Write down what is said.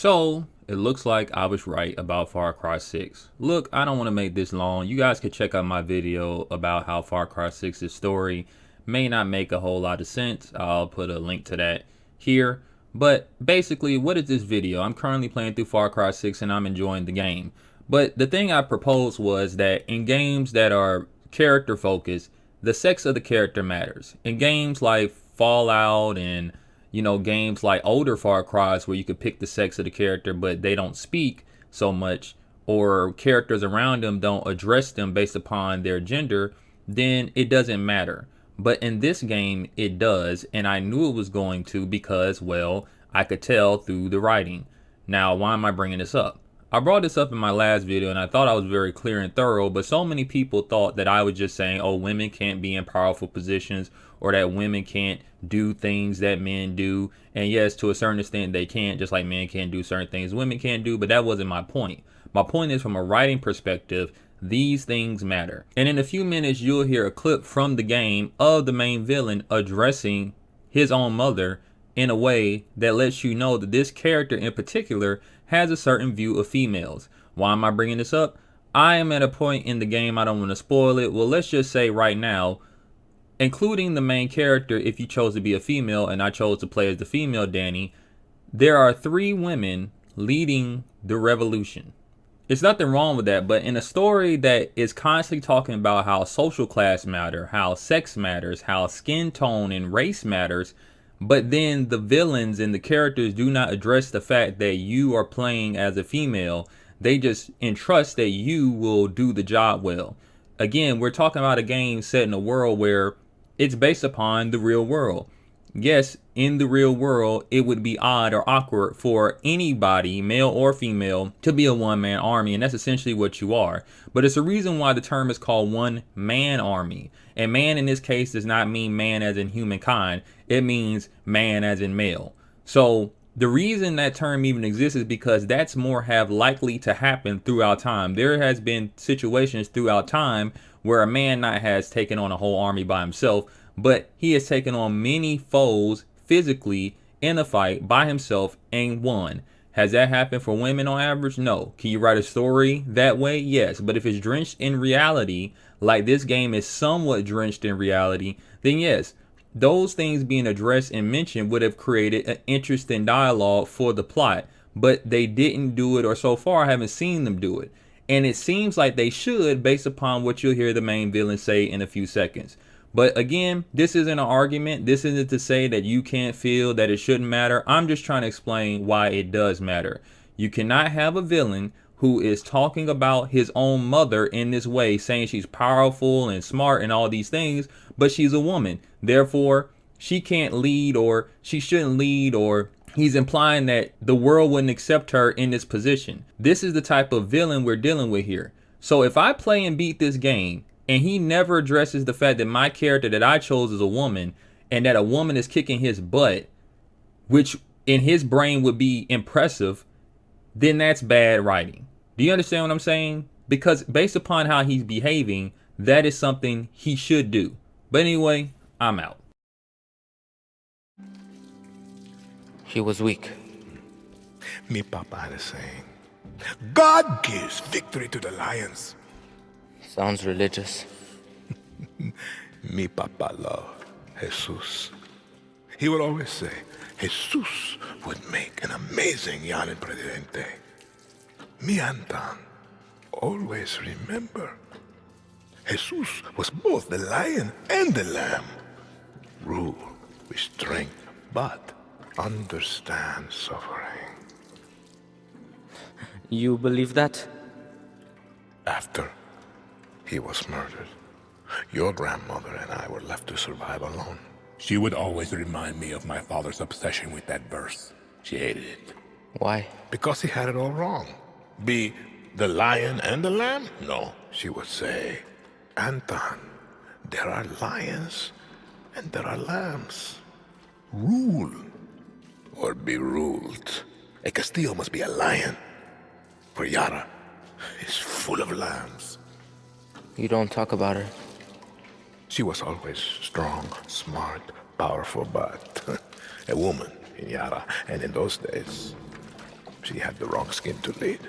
So it looks like I was right about Far Cry 6. Look, I don't want to make this long. You guys could check out my video about how Far Cry 6's story may not make a whole lot of sense. I'll put a link to that here. But basically, what is this video? I'm currently playing through Far Cry 6 and I'm enjoying the game. But the thing I proposed was that in games that are character focused, the sex of the character matters. In games like Fallout and games like older Far Cry's where you could pick the sex of the character, but they don't speak so much, or characters around them don't address them based upon their gender, then it doesn't matter. But in this game, it does, and I knew it was going to because, well, I could tell through the writing. Now, why am I bringing this up? I brought this up in my last video and I thought I was very clear and thorough, but so many people thought that I was just saying, oh, women can't be in powerful positions or that women can't do things that men do. And yes, to a certain extent, they can't, just like men can't do certain things women can't do, but that wasn't my point. My point is, from a writing perspective, these things matter. And in a few minutes, you'll hear a clip from the game of the main villain addressing his own mother in a way that lets you know that this character in particular has a certain view of females. Why am I bringing this up? I am at a point in the game, I don't want to spoil it. Well, let's just say right now, including the main character, if you chose to be a female and I chose to play as the female Danny, there are 3 women leading the revolution. It's nothing wrong with that, but in a story that is constantly talking about how social class matter, how sex matters, how skin tone and race matters, but then the villains and the characters do not address the fact that you are playing as a female. They just entrust that you will do the job well. Again, we're talking about a game set in a world where it's based upon the real world. Yes, in the real world, it would be odd or awkward for anybody, male or female, to be a one-man army, and that's essentially what you are. But it's a reason why the term is called one-man army. And man in this case does not mean man as in humankind. It means man as in male. So the reason that term even exists is because that's more have likely to happen throughout time. There has been situations throughout time where a man not has taken on a whole army by himself, but he has taken on many foes physically in a fight by himself and won. Has that happened for women on average? No. Can you write a story that way? Yes. But if it's drenched in reality, like this game is somewhat drenched in reality, then yes, those things being addressed and mentioned would have created an interesting dialogue for the plot. But they didn't do it, or so far I haven't seen them do it. And it seems like they should based upon what you'll hear the main villain say in a few seconds. But again, this isn't an argument. This isn't to say that you can't feel that it shouldn't matter. I'm just trying to explain why it does matter. You cannot have a villain who is talking about his own mother in this way, saying she's powerful and smart and all these things, but she's a woman. Therefore, she can't lead, or she shouldn't lead, or he's implying that the world wouldn't accept her in this position. This is the type of villain we're dealing with here. So if I play and beat this game, and he never addresses the fact that my character that I chose is a woman, and that a woman is kicking his butt, which in his brain would be impressive, then that's bad writing. Do you understand what I'm saying? Because based upon how he's behaving, that is something he should do. But anyway, I'm out. She was weak. Me papa had a saying, God gives victory to the lions. Sounds religious. Mi papa loved Jesus. He would always say, Jesus would make an amazing Yanin Presidente. Mi Anton, always remember, Jesus was both the lion and the lamb. Rule with strength, but understand suffering. You believe that? After he was murdered, your grandmother and I were left to survive alone. She would always remind me of my father's obsession with that verse. She hated it. Why? Because he had it all wrong. Be the lion and the lamb? No, she would say, Anton, there are lions and there are lambs. Rule or be ruled. A Castillo must be a lion, for Yara is full of lambs. You don't talk about her. She was always strong, smart, powerful, but a woman in Yara. And in those days, She had the wrong skin to lead.